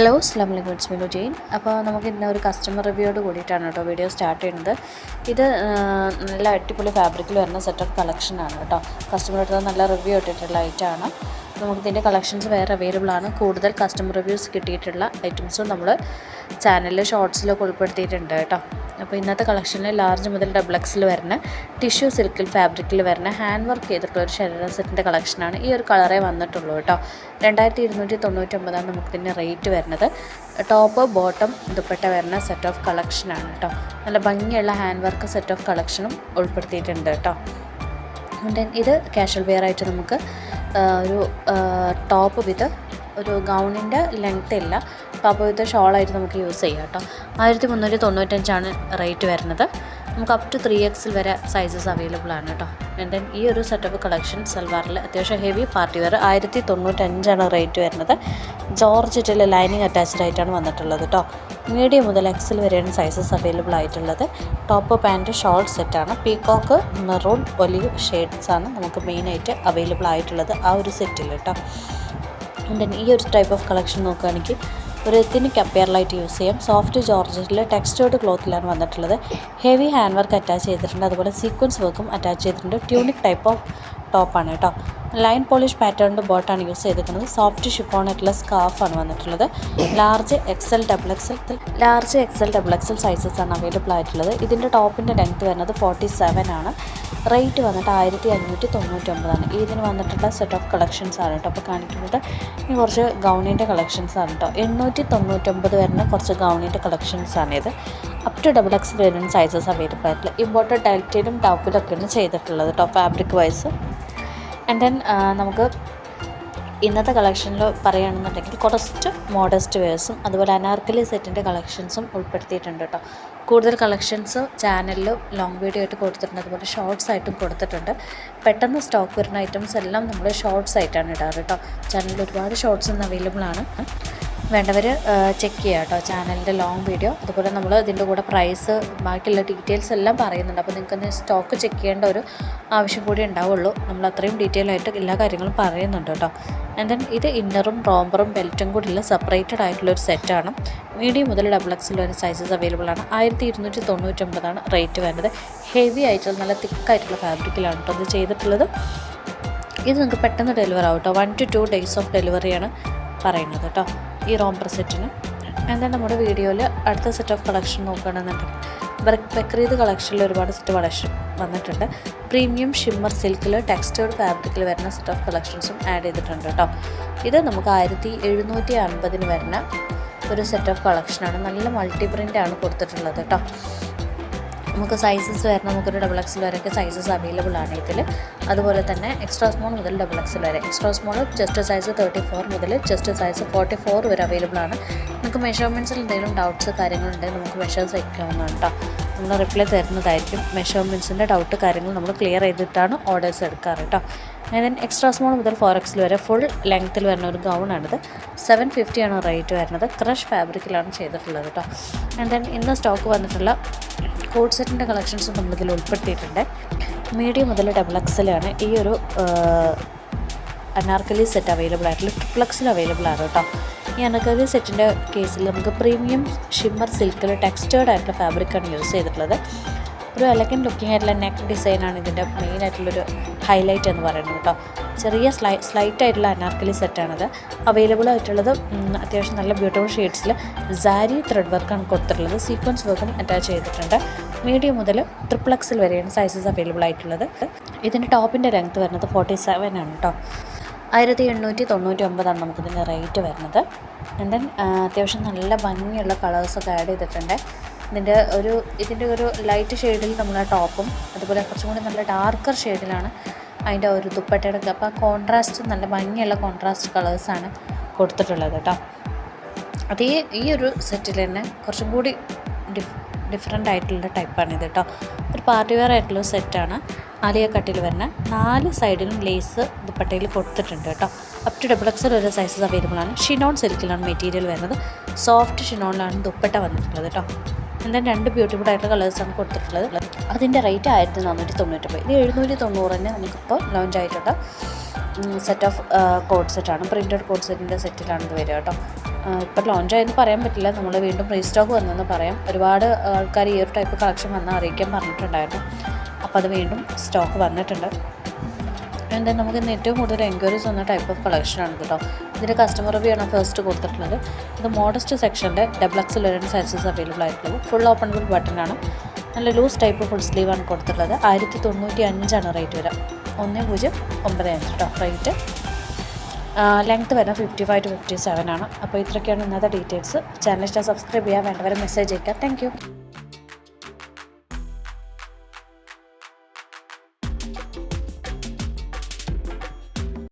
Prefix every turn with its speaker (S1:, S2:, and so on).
S1: Hello അസ്സലാമു അലൈക്കും, it's me Jain. അപ്പോൾ നമുക്ക് ഇന്ന് ഒരു കസ്റ്റമർ റിവ്യൂയോട് കൂടിയിട്ടാണ് കേട്ടോ വീഡിയോ സ്റ്റാർട്ട് ചെയ്യുന്നത്. ഇത് നല്ല അടിപൊളി ഫാബ്രിക്കിൽ വരുന്ന സെറ്റ് ഓഫ് കളക്ഷനാണ് കേട്ടോ. കസ്റ്റമർ എടുത്തത് നല്ല റിവ്യൂ ഇട്ടിട്ടുള്ള ഐറ്റമാണ്. നമുക്കിതിൻ്റെ കളക്ഷൻസ് വേറെ അവൈലബിൾ ആണ്. കൂടുതൽ കസ്റ്റമർ റിവ്യൂസ് കിട്ടിയിട്ടുള്ള ഐറ്റംസും നമ്മൾ ചാനലിൽ ഷോർട്സിലൊക്കെ ഉൾപ്പെടുത്തിയിട്ടുണ്ട് കേട്ടോ. അപ്പോൾ ഇന്നത്തെ കളക്ഷനിൽ ലാർജ് മുതൽ ഡബിൾ എക്സിൽ വരുന്ന ടിഷ്യൂ സിൽക്കിൽ ഫാബ്രിക്കിൽ വരുന്ന ഹാൻഡ് വർക്ക് ചെയ്തിട്ടുള്ള ഒരു ശരീര സെറ്റിൻ്റെ കളക്ഷനാണ്. ഈ ഒരു കളറേ വന്നിട്ടുള്ളൂ കേട്ടോ. 2299 നമുക്കിതിൻ്റെ റേറ്റ് വരുന്നത്. ടോപ്പ് ബോട്ടം ദുപ്പട്ട വരുന്ന സെറ്റ് ഓഫ് കളക്ഷനാണ് കേട്ടോ. നല്ല ഭംഗിയുള്ള ഹാൻഡ് വർക്ക് സെറ്റ് ഓഫ് കളക്ഷനും ഉൾപ്പെടുത്തിയിട്ടുണ്ട് കേട്ടോ. ഇത് കാഷ്വൽ വെയർ ആയിട്ട് നമുക്ക് ഒരു ടോപ്പ് വിത്ത് ഒരു ഗൗണിൻ്റെ ലെങ്ത്ത് ഇല്ല, ടോപ്പ് വിത്ത് ഷോളായിട്ട് നമുക്ക് യൂസ് ചെയ്യാം കേട്ടോ. 1395 റേറ്റ് വരുന്നത്. നമുക്ക് അപ് ടു 3XL വരെ സൈസസ് അവൈലബിൾ ആണ് കേട്ടോ. ദെൻ ഈ ഒരു സെറ്റപ്പ് കളക്ഷൻ സൽവാറിൽ അത്യാവശ്യം ഹെവി പാർട്ടി വെയർ 1095 റേറ്റ് വരുന്നത്. ജോർജറ്റിൽ ലൈനിങ് അറ്റാച്ച്ഡ് ആയിട്ടാണ് വന്നിട്ടുള്ളത് കേട്ടോ. മീഡിയം മുതൽ എക്സൽ വരെയാണ് സൈസസ് അവൈലബിൾ ആയിട്ടുള്ളത്. ടോപ്പ് പാൻറ്റ് ഷോൾ സെറ്റാണ്. പീകോക്ക് മെറൂൺ ഒലിവ് ഷെയ്ഡ്സാണ് നമുക്ക് മെയിനായിട്ട് അവൈലബിൾ ആയിട്ടുള്ളത് ആ ഒരു സെറ്റിൽ കേട്ടോ. ദെൻ ഈ ഒരു ടൈപ്പ് ഓഫ് കളക്ഷൻ നോക്കുകയാണെങ്കിൽ ഒരു എത്തിനിക് അപ്പിയറിലായിട്ട് യൂസ് ചെയ്യാം. സോഫ്റ്റ് ജോർജറ്റിൽ ടെക്സ്റ്റേർഡ് ക്ലോത്തിലാണ് വന്നിട്ടുള്ളത്. ഹെവി ഹാൻഡ് വർക്ക് അറ്റാച്ച് ചെയ്തിട്ടുണ്ട്, അതുപോലെ സീക്വൻസ് വർക്കും അറ്റാച്ച് ചെയ്തിട്ടുണ്ട്. ട്യൂണിക് ടൈപ്പ് ഓഫ് ടോപ്പാണ് കേട്ടോ. ലൈൻ പോളിഷ് പാറ്റേണിൻ്റെ ബോട്ടാണ് യൂസ് ചെയ്തിരിക്കുന്നത്. സോഫ്റ്റ് ഷിഫോണായിട്ടുള്ള സ്കാർഫാണ് വന്നിട്ടുള്ളത്. Large XL double XL sizes ആണ് അവൈലബിൾ ആയിട്ടുള്ളത്. ഇതിൻ്റെ ടോപ്പിൻ്റെ ലെങ്ത്ത് വരുന്നത് 47 ആണ്. റേറ്റ് വന്നിട്ട് 1599 ഇതിന് വന്നിട്ടുള്ള സെറ്റ് ഓഫ് കളക്ഷൻസ് ആണ് കേട്ടോ. അപ്പോൾ കാണിക്കുന്നത് ഇനി കുറച്ച് ഗൗണിൻ്റെ കളക്ഷൻസ് ആണ് കേട്ടോ. 899 വരുന്ന കുറച്ച് ഗൗണിൻ്റെ കളക്ഷൻസ് ആണ് ഇത്. അപ് ടു ഡബിൾ എക്സ് വരുന്ന സൈസസ് അവൈലബിൾ ആയിട്ടുള്ള ഇമ്പോർട്ടഡ് ഡെൽറ്റയിലും ടോപ്പിലൊക്കെയാണ് ചെയ്തിട്ടുള്ളത് കേട്ടോ, ഫാബ്രിക് വൈസ്. ആൻഡ് ദെൻ നമുക്ക് ഇന്നത്തെ കളക്ഷനിൽ പറയുകയാണെന്നുണ്ടെങ്കിൽ കുറച്ച് മോഡസ്റ്റ് വെയേഴ്സും അതുപോലെ അനാർക്കലി സെറ്റിൻ്റെ കളക്ഷൻസും ഉൾപ്പെടുത്തിയിട്ടുണ്ട് കേട്ടോ. കൂടുതൽ കളക്ഷൻസ് ചാനലിൽ ലോങ് വീഡിയോ ആയിട്ട് കൊടുത്തിട്ടുണ്ട്, അതുപോലെ ഷോർട്സ് ആയിട്ടും കൊടുത്തിട്ടുണ്ട്. പെട്ടെന്ന് സ്റ്റോക്ക് വരുന്ന ഐറ്റംസ് എല്ലാം നമ്മൾ ഷോർട്സ് ആയിട്ടാണ് ഇടാറ് കേട്ടോ. ചാനലിൽ ഒരുപാട് ഷോർട്സ് ഇന്ന് അവൈലബിൾ ആണ്. വേണ്ടവർ ചെക്ക് ചെയ്യുക കേട്ടോ ചാനലിൻ്റെ ലോങ് വീഡിയോ. അതുപോലെ നമ്മൾ ഇതിൻ്റെ കൂടെ പ്രൈസ് ബാക്കിയുള്ള ഡീറ്റെയിൽസ് എല്ലാം പറയുന്നുണ്ട്. അപ്പോൾ നിങ്ങൾക്കൊന്ന് സ്റ്റോക്ക് ചെക്ക് ചെയ്യേണ്ട ഒരു ആവശ്യം കൂടി ഉണ്ടാവുള്ളൂ. നമ്മൾ അത്രയും ഡീറ്റെയിൽ ആയിട്ട് എല്ലാ കാര്യങ്ങളും പറയുന്നുണ്ട് കേട്ടോ. ആൻഡ് ദെൻ ഇത് ഇന്നറും റോംബറും ബെൽറ്റും കൂടിയുള്ള സെപ്പറേറ്റഡ് ആയിട്ടുള്ളൊരു സെറ്റാണ്. മീഡിയം മുതൽ ഡബിൾ എക്സിൽ വരെ സൈസസ് അവൈലബിൾ ആണ്. 1299 റേറ്റ് വരുന്നത്. ഹെവി ആയിട്ടുള്ള നല്ല തിക്കായിട്ടുള്ള ഫാബ്രിക്കിലാണ് കേട്ടോ ഇത് ചെയ്തിട്ടുള്ളത്. ഇത് നിങ്ങൾക്ക് പെട്ടെന്ന് ഡെലിവർ ആവും കേട്ടോ. 1 to 2 days ഓഫ് ഡെലിവറിയാണ് പറയുന്നത് കേട്ടോ ഈ റോംബർ സെറ്റിന്. എന്നാൽ നമ്മുടെ വീഡിയോയിൽ അടുത്ത സെറ്റ് ഓഫ് കളക്ഷൻ നോക്കുകയാണെന്നുണ്ടെങ്കിൽ ബക്രീദ് കളക്ഷനിൽ ഒരുപാട് സെറ്റ് കളക്ഷൻ വന്നിട്ടുണ്ട്. പ്രീമിയം ഷിമ്മർ സിൽക്കിൽ ടെക്സ്റ്റേർഡ് ഫാബ്രിക്കിൽ വരുന്ന സെറ്റ് ഓഫ് കളക്ഷൻസും ആഡ് ചെയ്തിട്ടുണ്ട് കേട്ടോ. ഇത് നമുക്ക് 1750 വരുന്ന ഒരു സെറ്റ് ഓഫ് കളക്ഷനാണ്. നല്ല മൾട്ടി പ്രിൻ്റാണ് കൊടുത്തിട്ടുള്ളത് കേട്ടോ. നമുക്ക് സൈസസ് വരുന്ന നമുക്കൊരു ഡബിൾ എക്സിൽ വരെയൊക്കെ സൈസസ് അവൈലബിൾ ആണ് ഇതിൽ. അതുപോലെ തന്നെ എക്സ്ട്രാ സ്മോൾ മുതൽ ഡബിൾ എക്സിൽ വരെ. എക്സ്ട്രാ സ്മോൾ ജസ്റ്റ് സൈസ് 34 മുതൽ ജസ്റ്റ് സൈസ് 44 വരെ അവൈലബിൾ ആണ്. നമുക്ക് മെഷർമെൻറ്റ്സിൽ എന്തെങ്കിലും ഡൗട്ട്സ് കാര്യങ്ങളുണ്ടെങ്കിൽ നമുക്ക് മെഷേഴ്സ് അയക്കാവുന്നതാണ് കേട്ടോ. നമ്മൾ റിപ്ലൈ തരുന്നതായിരിക്കും. മെഷർമെൻറ്റ്സിൻ്റെ ഡൗട്ട് കാര്യങ്ങൾ നമ്മൾ ക്ലിയർ ചെയ്തിട്ടാണ് ഓർഡേഴ്സ് എടുക്കാറ് കേട്ടോ. ദെൻ എക്സ്ട്രാ സ്മോൾ മുതൽ 4XL വരെ ഫുൾ ലെങ്ത്തിൽ വരുന്ന ഒരു ഗൗണാണിത്. 750 റേറ്റ് വരുന്നത്. ക്രഷ് ഫാബ്രിക്കിലാണ് ചെയ്തിട്ടുള്ളത് കേട്ടോ. ആൻഡ് ദെൻ ഇന്ന് സ്റ്റോക്ക് വന്നിട്ടുള്ള കോഡ് സെറ്റിൻ്റെ കളക്ഷൻസും നമ്മളിതിൽ ഉൾപ്പെടുത്തിയിട്ടുണ്ട്. മീഡിയം മുതൽ ഡബിൾ എക്സലാണ് ഈ ഒരു അനാർക്കലി സെറ്റ് അവൈലബിൾ ആയിട്ടുള്ള. ട്രിപ്പിൾ എക്സിൽ അവൈലബിൾ ആണ് കേട്ടോ. ഈ അനാർക്കലി സെറ്റിൻ്റെ കേസിൽ നമുക്ക് പ്രീമിയം ഷിമ്മർ സിൽക്കിൽ ടെക്സ്റ്റേർഡ് ആയിട്ടുള്ള ഫാബ്രിക്കാണ് യൂസ് ചെയ്തിട്ടുള്ളത്. ഒരു എലഗൻറ്റ് ലുക്കിംഗ് ആയിട്ടുള്ള നെക്ക് ഡിസൈനാണ് ഇതിൻ്റെ മെയിൻ ആയിട്ടുള്ളൊരു ഹൈലൈറ്റ് എന്ന് പറയുന്നത് കേട്ടോ. ചെറിയ സ്ലൈറ്റ് ആയിട്ടുള്ള അനാർക്കലി സെറ്റാണിത്. അവൈലബിൾ ആയിട്ടുള്ളത് അത്യാവശ്യം നല്ല ബ്യൂട്ടിഫുൾ ഷെയ്ഡ്സിൽ സാരി ത്രെഡ് വർക്കാണ് കൊടുത്തിട്ടുള്ളത്. സീക്വൻസ് വർക്കും അറ്റാച്ച് ചെയ്തിട്ടുണ്ട്. മീഡിയം മുതൽ ട്രിപ്പിൾ എക്സിൽ വരെയാണ് സൈസസ് അവൈലബിൾ ആയിട്ടുള്ളത്. ഇതിൻ്റെ ടോപ്പിൻ്റെ ലെങ്ത്ത് വരുന്നത് 47 ആണ് കേട്ടോ. 1899 നമുക്കിതിൻ്റെ റേറ്റ് വരുന്നത്. ആൻഡ് ദെൻ അത്യാവശ്യം നല്ല ഭംഗിയുള്ള കളേഴ്സൊക്കെ ആഡ് ചെയ്തിട്ടുണ്ട്. ഇതിൻ്റെ ഒരു ലൈറ്റ് ഷെയ്ഡിൽ നമ്മളെ ടോപ്പും അതുപോലെ കുറച്ചും കൂടി നല്ല ഡാർക്കർ ഷെയ്ഡിലാണ് അതിൻ്റെ ഒരു ദുപ്പട്ടയുടെ. അപ്പോൾ ആ കോൺട്രാസ്റ്റ് നല്ല ഭംഗിയുള്ള കോൺട്രാസ്റ്റ് കളേഴ്സാണ് കൊടുത്തിട്ടുള്ളത് കേട്ടോ. അതേ ഈ ഒരു സെറ്റിൽ തന്നെ കുറച്ചും കൂടി ഡിഫറെൻ്റ് ആയിട്ടുള്ള ടൈപ്പാണിത് കേട്ടോ. ഒരു പാർട്ടി വെയർ ആയിട്ടുള്ള സെറ്റാണ്. ആലിയ കട്ടിൽ വരുന്ന 4 സൈഡിലും ലേസ് ദുപ്പട്ടയിൽ കൊടുത്തിട്ടുണ്ട് കേട്ടോ. അപ് ടു ഡബിൾ എക്സൽ ഒരു സൈസസ് അവൈലബിൾ ആണ്. ഷിനോൺ സിൽക്കിലാണ് മെറ്റീരിയൽ വരുന്നത്. സോഫ്റ്റ് ഷിനോണിലാണ് ദുപ്പട്ട വന്നിട്ടുള്ളത് കേട്ടോ. എന്താ 2 ബ്യൂട്ടിഫുൾ ആയിട്ടുള്ള കളേഴ്സാണ് കൊടുത്തിട്ടുള്ളത്. അതിൻ്റെ റേറ്റ് 1499. ഇത് 790 നമുക്കിപ്പോൾ ലോഞ്ച് ആയിട്ടുണ്ട്. സെറ്റ് ഓഫ് കോഡ് സെറ്റാണ്. പ്രിൻറ്റഡ് കോഡ് സെറ്റിൻ്റെ സെറ്റിലാണ് ഇത് വരിക കേട്ടോ. ഇപ്പോൾ ലോഞ്ച് ആയെന്ന് പറയാൻ പറ്റില്ല, നമ്മൾ വീണ്ടും റീസ്റ്റോക്ക് വന്നെന്ന് പറയാം. ഒരുപാട് ആൾക്കാർ ഈ ഒരു ടൈപ്പ് കളക്ഷൻ വന്നാൽ അറിയിക്കാൻ പറഞ്ഞിട്ടുണ്ടായിരുന്നു. അപ്പോൾ അത് വീണ്ടും സ്റ്റോക്ക് വന്നിട്ടുണ്ട്. ആൻഡ് നമുക്ക് ഇന്ന് ഏറ്റവും കൂടുതൽ എൻക്വയറീസ് വന്ന ടൈപ്പ് ഓഫ് കളക്ഷനാണ് കേട്ടോ. ഇതിൻ്റെ കസ്റ്റമർ റിവ്യൂ ആണ് ഫസ്റ്റ് കൊടുത്തിട്ടുള്ളത്. ഇത് മോഡസ്റ്റ് സെക്ഷൻ്റെ XXL സൈസസ് അവൈലബിൾ ആയിട്ടുള്ളത്. ഫുൾ ഓപ്പണബിൾ ബട്ടനാണ്. നല്ല ലൂസ് ടൈപ്പ് ഫുൾ സ്ലീവാണ് കൊടുത്തിട്ടുള്ളത്. 1095 റേറ്റ് വരിക. 1095 കേട്ടോ റേറ്റ്. ലെങ്ത്ത് വരുന്നത് 55 to 57 ആണ്. അപ്പോൾ ഇത്രയൊക്കെയാണ് ഇന്നത്തെ ഡീറ്റെയിൽസ്. ചാനൽ ഇഷ്ടം സബ്സ്ക്രൈബ് ചെയ്യുക, വേണ്ടവരെ മെസ്സേജ് അയക്കുക. Thank you.